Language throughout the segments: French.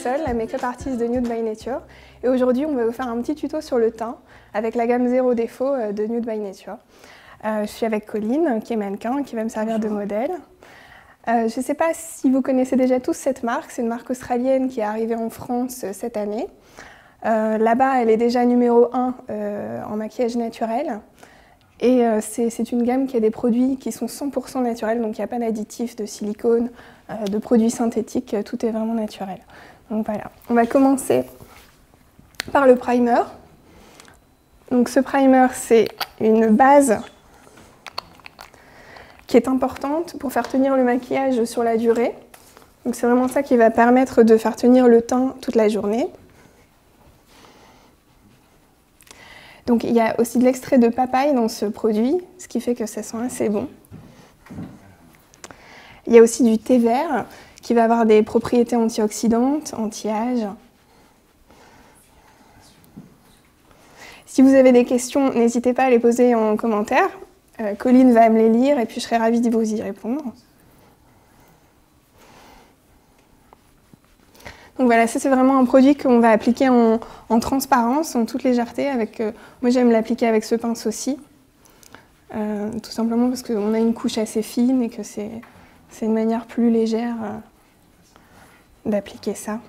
Marisol, la make-up artiste de Nude by Nature. Et aujourd'hui, on va vous faire un petit tuto sur le teint avec la gamme Zéro Défaut de Nude by Nature. Je suis avec Colline, qui est mannequin, qui va me servir de modèle. Je ne sais pas si vous connaissez déjà tous cette marque. C'est une marque australienne qui est arrivée en France cette année. Là-bas, elle est déjà numéro 1 en maquillage naturel. Et c'est une gamme qui a des produits qui sont 100% naturels, donc il n'y a pas d'additifs, de silicone, de produits synthétiques, tout est vraiment naturel. Donc voilà, on va commencer par le primer. Donc ce primer, c'est une base qui est importante pour faire tenir le maquillage sur la durée. Donc c'est vraiment ça qui va permettre de faire tenir le teint toute la journée. Donc il y a aussi de l'extrait de papaye dans ce produit, ce qui fait que ça sent assez bon. Il y a aussi du thé vert qui va avoir des propriétés antioxydantes, anti-âge. Si vous avez des questions, n'hésitez pas à les poser en commentaire. Colline va me les lire et puis je serai ravie de vous y répondre. Donc voilà, ça c'est vraiment un produit qu'on va appliquer en transparence, en toute légèreté. Moi j'aime l'appliquer avec ce pince-ci, tout simplement parce qu'on a une couche assez fine et que c'est une manière plus légère d'appliquer ça.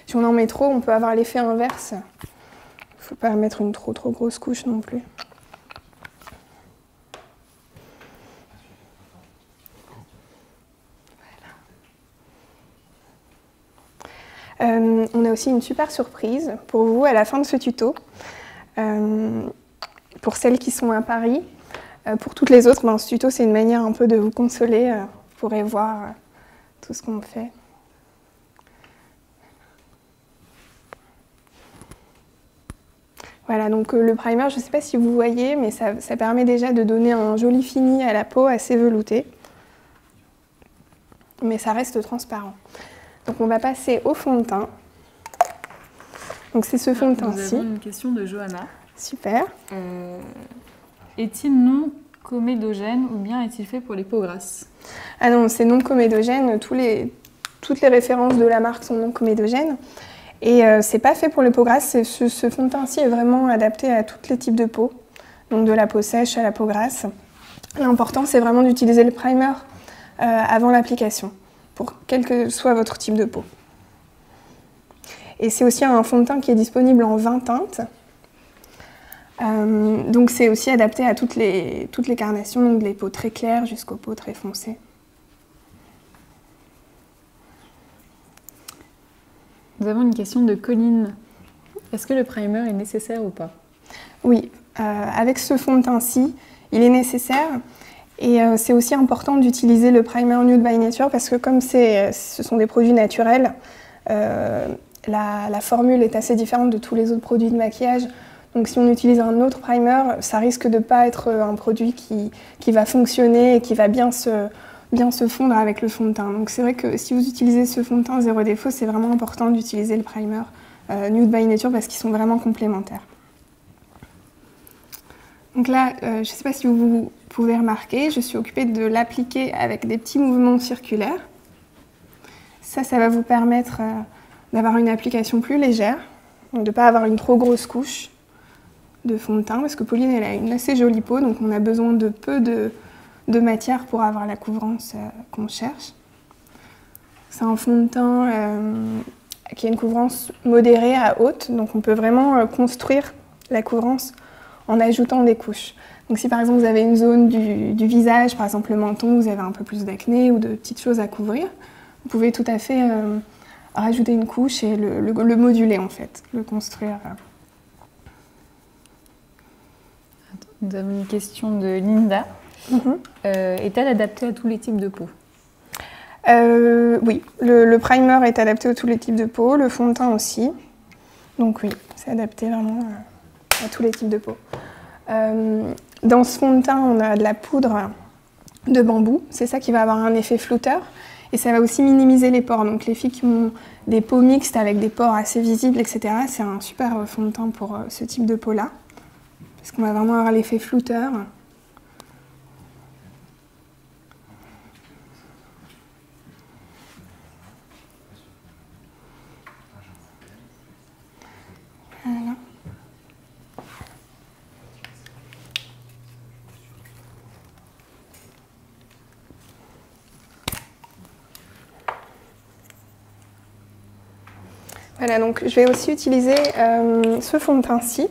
Si on en met trop, on peut avoir l'effet inverse. Il ne faut pas mettre une trop grosse couche non plus. On a aussi une super surprise pour vous à la fin de ce tuto. Pour celles qui sont à Paris, pour toutes les autres, ce tuto c'est une manière un peu de vous consoler. Vous pourrez voir tout ce qu'on fait. Voilà, donc le primer, je ne sais pas si vous voyez, mais ça permet déjà de donner un joli fini à la peau assez velouté. Mais ça reste transparent. Donc on va passer au fond de teint. Donc c'est ce fond de teint-ci. Nous avons une question de Johanna. Super. Est-il non comédogène ou bien est-il fait pour les peaux grasses? Ah non, c'est non comédogène. Toutes les références de la marque sont non comédogènes. Et c'est pas fait pour les peaux grasses. Ce fond de teint-ci est vraiment adapté à tous les types de peau. Donc de la peau sèche à la peau grasse. L'important, c'est vraiment d'utiliser le primer avant l'application, pour quel que soit votre type de peau. Et c'est aussi un fond de teint qui est disponible en 20 teintes. Donc c'est aussi adapté à toutes les carnations, donc des peaux très claires jusqu'aux peaux très foncées. Nous avons une question de Colline. Est-ce que le primer est nécessaire ou pas? Oui, avec ce fond de teint-ci, il est nécessaire. Et c'est aussi important d'utiliser le primer Nude by Nature parce que comme ce sont des produits naturels, la formule est assez différente de tous les autres produits de maquillage. Donc si on utilise un autre primer, ça risque de ne pas être un produit qui va fonctionner et qui va bien se fondre avec le fond de teint. Donc c'est vrai que si vous utilisez ce fond de teint Zéro Défaut, c'est vraiment important d'utiliser le primer Nude by Nature parce qu'ils sont vraiment complémentaires. Donc là, je ne sais pas si vous pouvez remarquer, je suis occupée de l'appliquer avec des petits mouvements circulaires. Ça va vous permettre d'avoir une application plus légère, donc de ne pas avoir une trop grosse couche de fond de teint, parce que Pauline elle a une assez jolie peau, donc on a besoin de peu de matière pour avoir la couvrance qu'on cherche. C'est un fond de teint qui a une couvrance modérée à haute, donc on peut vraiment construire la couvrance en ajoutant des couches. Donc si par exemple vous avez une zone du visage, par exemple le menton, vous avez un peu plus d'acné ou de petites choses à couvrir, vous pouvez tout à fait rajouter une couche et le moduler en fait, le construire. Nous avons une question de Linda. Est-elle adaptée à tous les types de peau? Oui, le primer est adapté à tous les types de peau, le fond de teint aussi. Donc oui, c'est adapté vraiment à tous les types de peau. Dans ce fond de teint, on a de la poudre de bambou. C'est ça qui va avoir un effet flouteur. Et ça va aussi minimiser les pores. Donc les filles qui ont des peaux mixtes avec des pores assez visibles, etc., c'est un super fond de teint pour ce type de peau-là. Parce qu'on va vraiment avoir l'effet flouteur. Voilà, donc je vais aussi utiliser ce fond de teint-ci.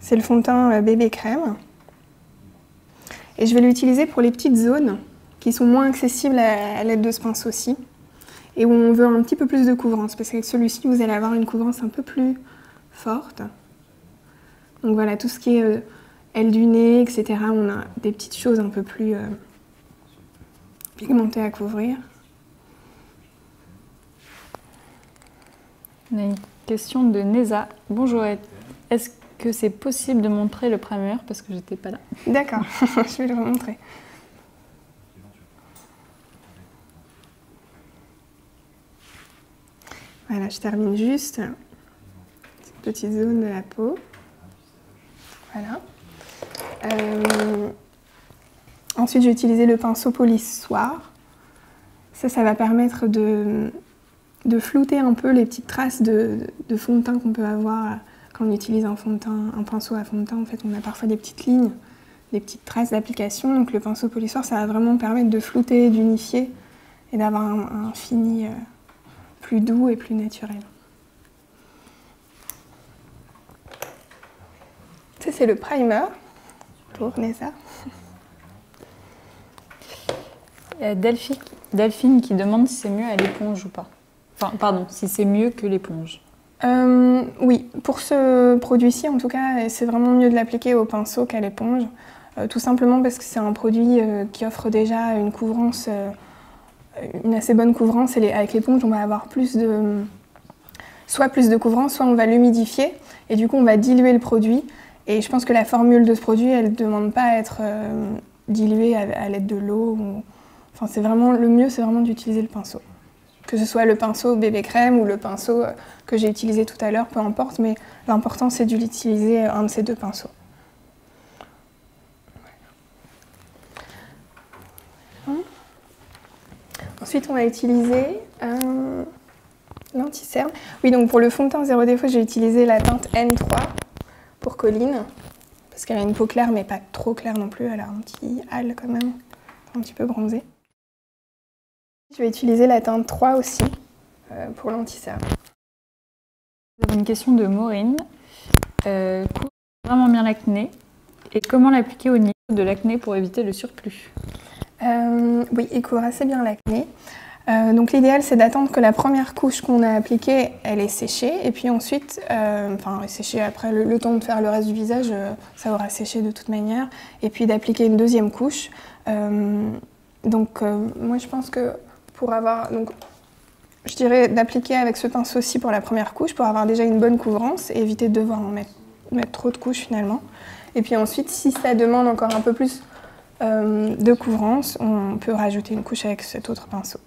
C'est le fond de teint bébé crème. Et je vais l'utiliser pour les petites zones qui sont moins accessibles à l'aide de ce pinceau-ci et où on veut un petit peu plus de couvrance, parce qu'avec celui-ci, vous allez avoir une couvrance un peu plus forte. Donc voilà, tout ce qui est aile du nez, etc., on a des petites choses un peu plus pigmentées à couvrir. On a une question de Neza. Bonjour, est-ce que c'est possible de montrer le primer parce que j'étais pas là? D'accord, je vais le remontrer. Voilà, je termine juste cette petite zone de la peau. Voilà. Ensuite, je vais utiliser le pinceau polissoir. Ça va permettre de flouter un peu les petites traces de fond de teint qu'on peut avoir quand on utilise un pinceau à fond de teint. En fait, on a parfois des petites lignes, des petites traces d'application. Donc le pinceau polissoir, ça va vraiment permettre de flouter, d'unifier et d'avoir un fini plus doux et plus naturel. Ça, c'est le primer pour Neza. Delphine qui demande si c'est mieux à l'éponge ou pas. Enfin, pardon, si c'est mieux que l'éponge. Oui, pour ce produit-ci, en tout cas, c'est vraiment mieux de l'appliquer au pinceau qu'à l'éponge. Tout simplement parce que c'est un produit qui offre déjà une couvrance, une assez bonne couvrance. Et avec l'éponge, on va avoir soit plus de couvrance, soit on va l'humidifier. Et du coup, on va diluer le produit. Et je pense que la formule de ce produit, elle ne demande pas à être diluée à l'aide de l'eau. Enfin, le mieux, c'est vraiment d'utiliser le pinceau. Que ce soit le pinceau bébé crème ou le pinceau que j'ai utilisé tout à l'heure, peu importe, mais l'important c'est d'utiliser un de ces deux pinceaux. Ensuite, on va utiliser l'anti-cerne. Oui, donc pour le fond de teint zéro défaut, j'ai utilisé la teinte N3 pour Colline, parce qu'elle a une peau claire, mais pas trop claire non plus, elle a un petit hâle quand même, un petit peu bronzé. Je vais utiliser la teinte 3 aussi pour l'anti-cerne. Nous avons une question de Maureen. Couvre vraiment bien l'acné et comment l'appliquer au niveau de l'acné pour éviter le surplus? Oui, il couvre assez bien l'acné. Donc l'idéal, c'est d'attendre que la première couche qu'on a appliquée, elle est séchée. Et puis ensuite, elle est séchée après le temps de faire le reste du visage, ça aura séché de toute manière. Et puis d'appliquer une deuxième couche. Moi, je pense que je dirais d'appliquer avec ce pinceau-ci pour la première couche pour avoir déjà une bonne couvrance et éviter de devoir en mettre trop de couches finalement. Et puis ensuite, si ça demande encore un peu plus de couvrance, on peut rajouter une couche avec cet autre pinceau.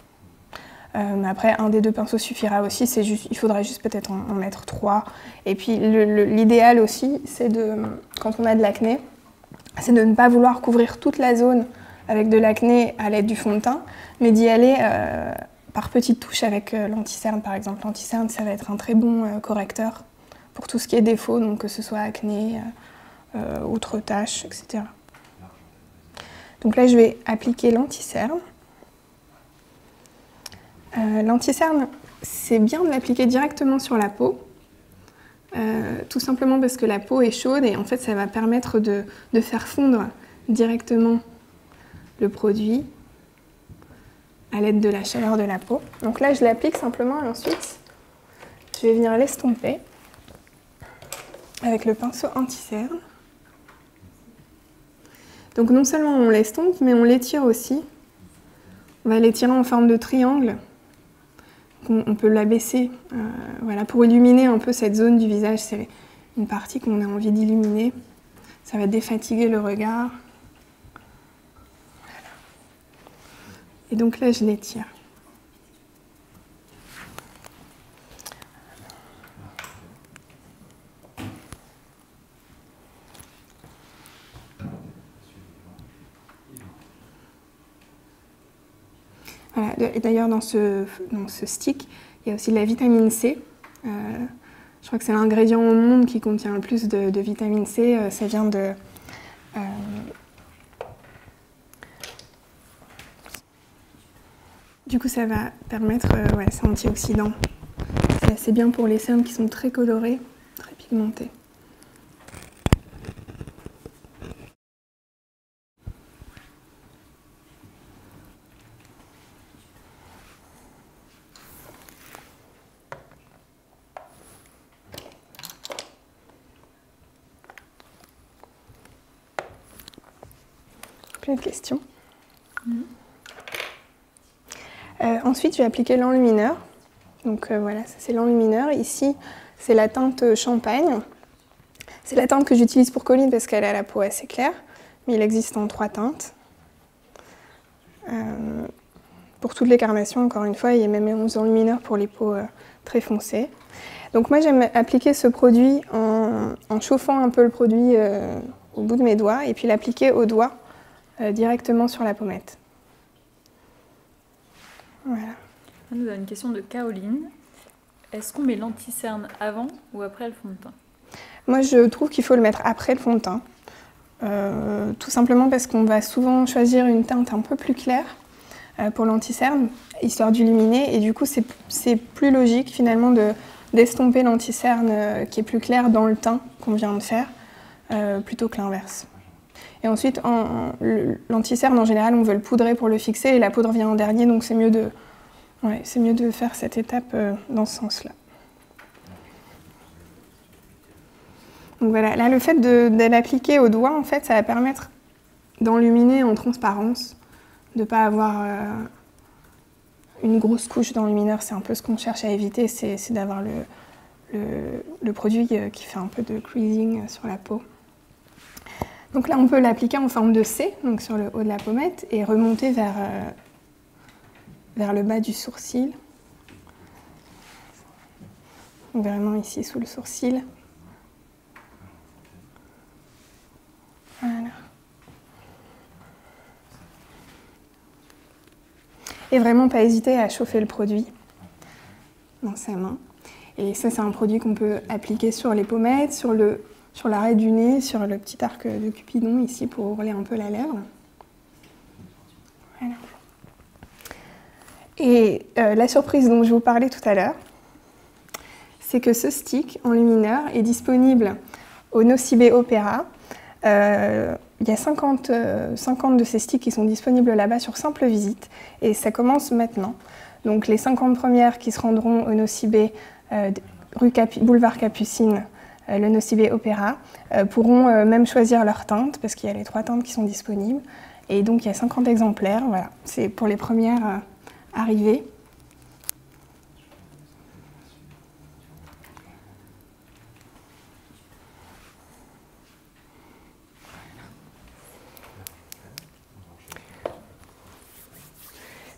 Après, un des deux pinceaux suffira aussi, il faudrait juste peut-être en mettre 3. Et puis l'idéal aussi, c'est quand on a de l'acné, c'est de ne pas vouloir couvrir toute la zone avec de l'acné à l'aide du fond de teint, mais d'y aller par petites touches avec l'anti-cerne par exemple. L'anti-cerne, ça va être un très bon correcteur pour tout ce qui est défaut, donc que ce soit acné, autres taches, etc. Donc là, je vais appliquer l'anti-cerne. L'anti-cerne, c'est bien de l'appliquer directement sur la peau, tout simplement parce que la peau est chaude et en fait, ça va permettre de faire fondre directement le produit à l'aide de la chaleur de la peau. Donc là, je l'applique simplement et ensuite, je vais venir l'estomper avec le pinceau anti-cerne. Donc non seulement on l'estompe, mais on l'étire aussi. On va l'étirer en forme de triangle. On peut l'abaisser pour illuminer un peu cette zone du visage. C'est une partie qu'on a envie d'illuminer. Ça va défatiguer le regard. Et donc là, je l'étire. Voilà. Et d'ailleurs, dans ce stick, il y a aussi de la vitamine C. Je crois que c'est l'ingrédient au monde qui contient le plus de vitamine C. Ça vient de... Du coup, ça va permettre, c'est antioxydant. C'est assez bien pour les cernes qui sont très colorées, très pigmentées. Plein de questions. Ensuite, je vais appliquer l'enlumineur. Donc voilà, ça c'est l'enlumineur. Ici, c'est la teinte champagne. C'est la teinte que j'utilise pour Colline parce qu'elle a la peau assez claire, mais il existe en 3 teintes. Pour toutes les carnations, encore une fois, il y a même 11 enlumineurs pour les peaux très foncées. Donc moi, j'aime appliquer ce produit en chauffant un peu le produit au bout de mes doigts et puis l'appliquer au doigt directement sur la pommette. Voilà. Nous avons une question de Caroline. Est-ce qu'on met l'anti-cerne avant ou après le fond de teint? Moi, je trouve qu'il faut le mettre après le fond de teint. Tout simplement parce qu'on va souvent choisir une teinte un peu plus claire pour l'anti-cerne, histoire d'illuminer. Et du coup, c'est plus logique finalement d'estomper l'anti-cerne qui est plus clair dans le teint qu'on vient de faire, plutôt que l'inverse. Et ensuite, l'anti-cerne, en général, on veut le poudrer pour le fixer et la poudre vient en dernier, donc c'est mieux de faire cette étape dans ce sens-là. Donc voilà, là, le fait de l'appliquer au doigt, en fait, ça va permettre d'enluminer en transparence, de ne pas avoir une grosse couche d'enlumineur. C'est un peu ce qu'on cherche à éviter, c'est d'avoir le produit qui fait un peu de creasing sur la peau. Donc là, on peut l'appliquer en forme de C, donc sur le haut de la pommette, et remonter vers le bas du sourcil. Donc vraiment ici, sous le sourcil. Voilà. Et vraiment pas hésiter à chauffer le produit dans sa main. Et ça, c'est un produit qu'on peut appliquer sur les pommettes, sur l'arrêt du nez, sur le petit arc de Cupidon ici pour ourler un peu la lèvre. Voilà. Et la surprise dont je vous parlais tout à l'heure, c'est que ce stick enlumineur est disponible au Nocibé Opéra. Il y a 50 de ces sticks qui sont disponibles là-bas sur simple visite et ça commence maintenant. Donc les 50 premières qui se rendront au Nocibé, boulevard Capucine, le Nocibé Opéra, pourront même choisir leur teinte parce qu'il y a les 3 teintes qui sont disponibles. Et donc il y a 50 exemplaires, voilà, c'est pour les premières arrivées.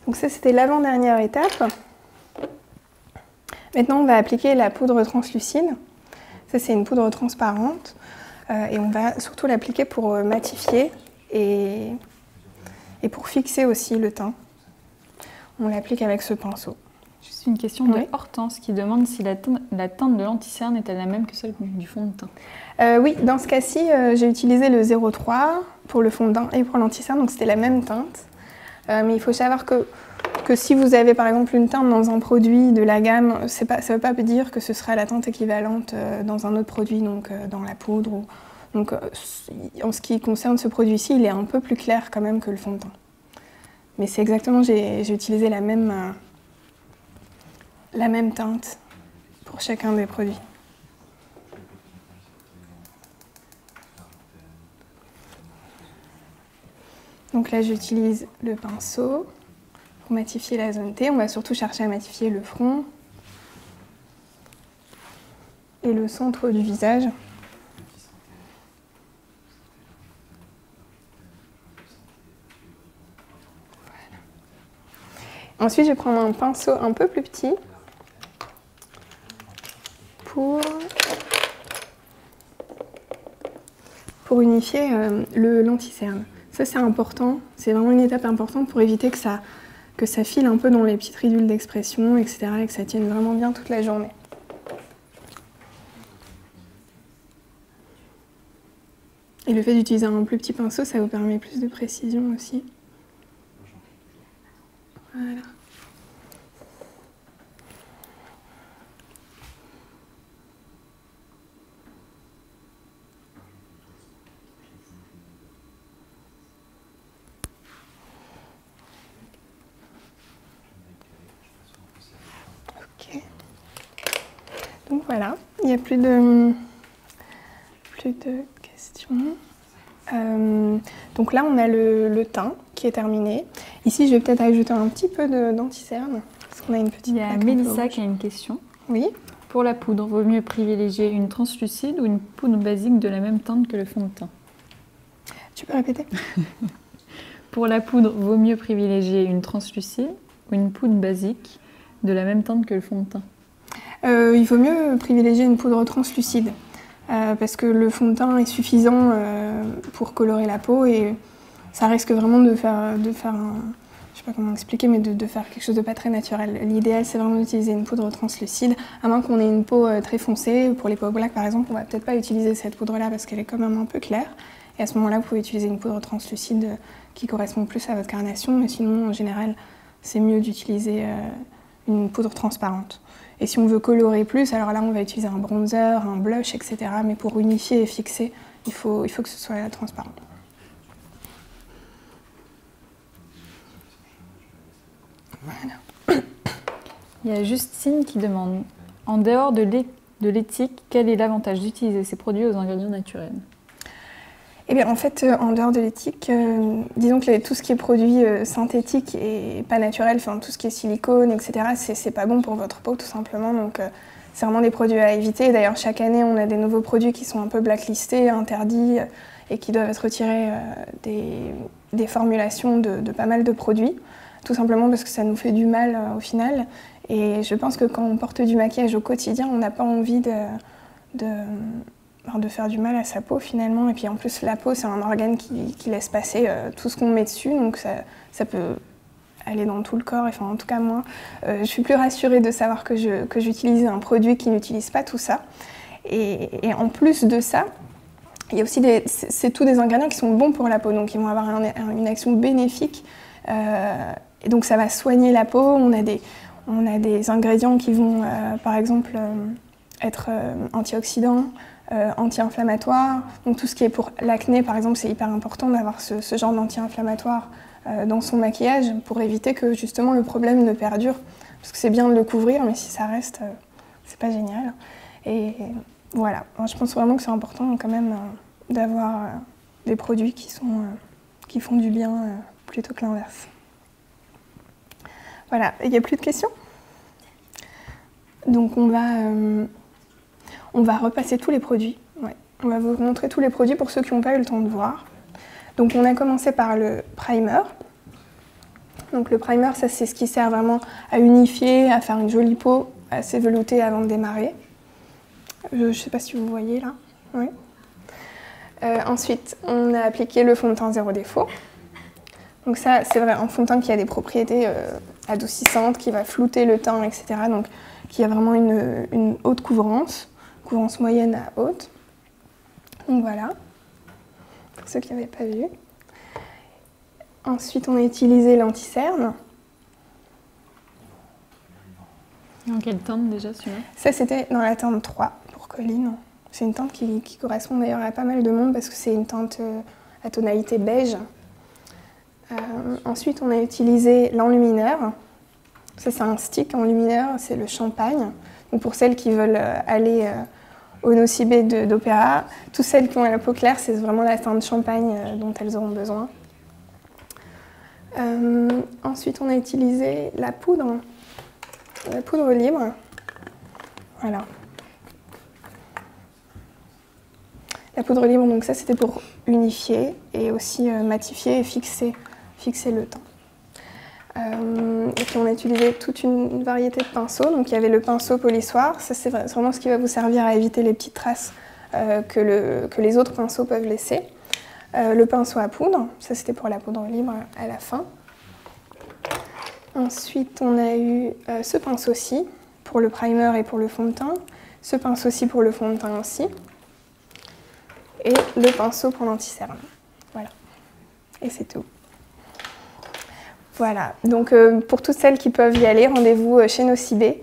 Donc ça, c'était l'avant-dernière étape. Maintenant, on va appliquer la poudre translucide. Ça, c'est une poudre transparente. Et on va surtout l'appliquer pour matifier et pour fixer aussi le teint. On l'applique avec ce pinceau. Juste une question de Hortense qui demande si la teinte de l'anti-cerne est-elle la même que celle du fond de teint. Oui, dans ce cas-ci, j'ai utilisé le 03 pour le fond de teint et pour l'anti-cerne, donc c'était la même teinte. Mais il faut savoir que si vous avez par exemple une teinte dans un produit de la gamme, ça ne veut pas dire que ce sera la teinte équivalente dans un autre produit, donc dans la poudre. Donc, en ce qui concerne ce produit-ci, il est un peu plus clair quand même que le fond de teint. Mais c'est exactement, j'ai utilisé la même teinte pour chacun des produits. Donc là, j'utilise le pinceau pour matifier la zone T. On va surtout chercher à matifier le front et le centre du visage. Voilà. Ensuite, je vais prendre un pinceau un peu plus petit pour unifier l'anti-cerne. Ça, c'est important, c'est vraiment une étape importante pour éviter que ça file un peu dans les petites ridules d'expression, etc., et que ça tienne vraiment bien toute la journée. Et le fait d'utiliser un plus petit pinceau, ça vous permet plus de précision aussi. Voilà. Donc voilà, il n'y a plus de questions. Donc là, on a le teint qui est terminé. Ici, je vais peut-être ajouter un petit peu d'anti-cerne, parce qu'on a une petite Il y a Mélissa qui a une question. Oui. Pour la poudre, vaut mieux privilégier une translucide ou une poudre basique de la même teinte que le fond de teint? Tu peux répéter? Pour la poudre, vaut mieux privilégier une translucide ou une poudre basique de la même teinte que le fond de teint? Il vaut mieux privilégier une poudre translucide parce que le fond de teint est suffisant pour colorer la peau et ça risque vraiment de faire un, je sais pas comment expliquer, mais de faire quelque chose de pas très naturel. L'idéal, c'est vraiment d'utiliser une poudre translucide, à moins qu'on ait une peau très foncée. Pour les peaux black, par exemple, on va peut-être pas utiliser cette poudre-là parce qu'elle est quand même un peu claire. Et à ce moment-là, vous pouvez utiliser une poudre translucide qui correspond plus à votre carnation, mais sinon, en général, c'est mieux d'utiliser une poudre transparente. Et si on veut colorer plus, alors là, on va utiliser un bronzer, un blush, etc. Mais pour unifier et fixer, il faut que ce soit transparent. Voilà. Il y a Justine qui demande, en dehors de l'éthique, quel est l'avantage d'utiliser ces produits aux ingrédients naturels? Eh bien, en fait, en dehors de l'éthique, disons que tout ce qui est produit synthétique et pas naturel, enfin tout ce qui est silicone, etc., c'est pas bon pour votre peau, tout simplement. Donc, c'est vraiment des produits à éviter. D'ailleurs, chaque année, on a des nouveaux produits qui sont un peu blacklistés, interdits, et qui doivent être retirés des formulations de pas mal de produits, tout simplement parce que ça nous fait du mal au final. Et je pense que quand on porte du maquillage au quotidien, on n'a pas envie de faire du mal à sa peau finalement. Et puis en plus, la peau, c'est un organe qui laisse passer tout ce qu'on met dessus, donc ça peut aller dans tout le corps. Enfin, en tout cas, moi, je suis plus rassurée de savoir que j'utilise un produit qui n'utilise pas tout ça. Et en plus de ça, il y a aussi c'est tous des ingrédients qui sont bons pour la peau, donc ils vont avoir une action bénéfique. Et donc ça va soigner la peau. On a des ingrédients qui vont, par exemple, être antioxydants, anti-inflammatoires. Donc tout ce qui est pour l'acné, par exemple, c'est hyper important d'avoir ce genre d'anti-inflammatoire dans son maquillage pour éviter que justement le problème ne perdure. Parce que c'est bien de le couvrir, mais si ça reste, c'est pas génial. Et voilà, moi, je pense vraiment que c'est important quand même d'avoir des produits qui font du bien plutôt que l'inverse. Voilà, il n'y a plus de questions? Donc on va repasser tous les produits. Ouais. On va vous montrer tous les produits pour ceux qui n'ont pas eu le temps de voir. Donc on a commencé par le primer. Donc le primer, ça c'est ce qui sert vraiment à unifier, à faire une jolie peau assez veloutée avant de démarrer. Je ne sais pas si vous voyez là. Oui. Ensuite, on a appliqué le fond de teint zéro défaut. Donc ça, c'est vrai, un fond de teint qui a des propriétés adoucissantes, qui va flouter le teint, etc. Donc qui a vraiment une haute couvrance moyenne à haute. Donc voilà, pour ceux qui n'avaient pas vu. Ensuite, on a utilisé l'anti-cerne. Dans quelle teinte déjà celui-là? Ça, c'était dans la teinte 3 pour Colline. C'est une teinte qui correspond d'ailleurs à pas mal de monde parce que c'est une teinte à tonalité beige. Ensuite, on a utilisé l'enlumineur. Ça, c'est un stick enlumineur, c'est le champagne. Donc pour celles qui veulent aller au nocibé d'Opéra, toutes celles qui ont la peau claire, c'est vraiment la teinte champagne dont elles auront besoin. Ensuite, on a utilisé la poudre libre. Voilà. La poudre libre, donc ça, c'était pour unifier et aussi matifier et fixer le teint. Et puis on a utilisé toute une variété de pinceaux. Donc il y avait le pinceau polissoir, ça c'est vraiment ce qui va vous servir à éviter les petites traces que les autres pinceaux peuvent laisser. Le pinceau à poudre, ça c'était pour la poudre libre à la fin. Ensuite on a eu ce pinceau-ci pour le primer et pour le fond de teint, ce pinceau-ci pour le fond de teint aussi, et le pinceau pour l'anti-cerne. Voilà, et c'est tout. Voilà, donc pour toutes celles qui peuvent y aller, rendez-vous chez Nocibé.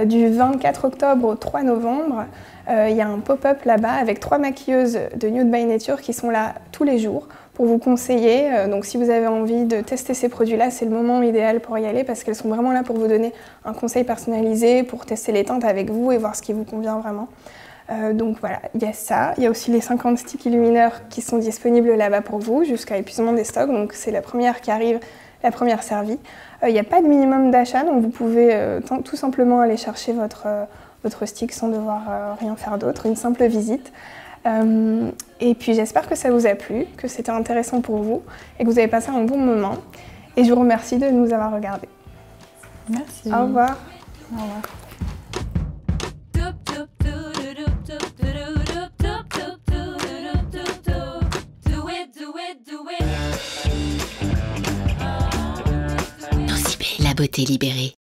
Du 24 octobre au 3 novembre, il y a un pop-up là-bas avec 3 maquilleuses de Nude by Nature qui sont là tous les jours pour vous conseiller. Donc si vous avez envie de tester ces produits-là, c'est le moment idéal pour y aller parce qu'elles sont vraiment là pour vous donner un conseil personnalisé, pour tester les teintes avec vous et voir ce qui vous convient vraiment. Donc voilà, il y a ça. Il y a aussi les 50 sticks illumineurs qui sont disponibles là-bas pour vous jusqu'à épuisement des stocks. Donc c'est la première qui arrive, la première servie. Il n'y a pas de minimum d'achat, donc vous pouvez tout simplement aller chercher votre stick sans devoir rien faire d'autre, une simple visite. Et puis j'espère que ça vous a plu, que c'était intéressant pour vous et que vous avez passé un bon moment. Et je vous remercie de nous avoir regardés. Merci. Au revoir. Au revoir. La beauté libérée.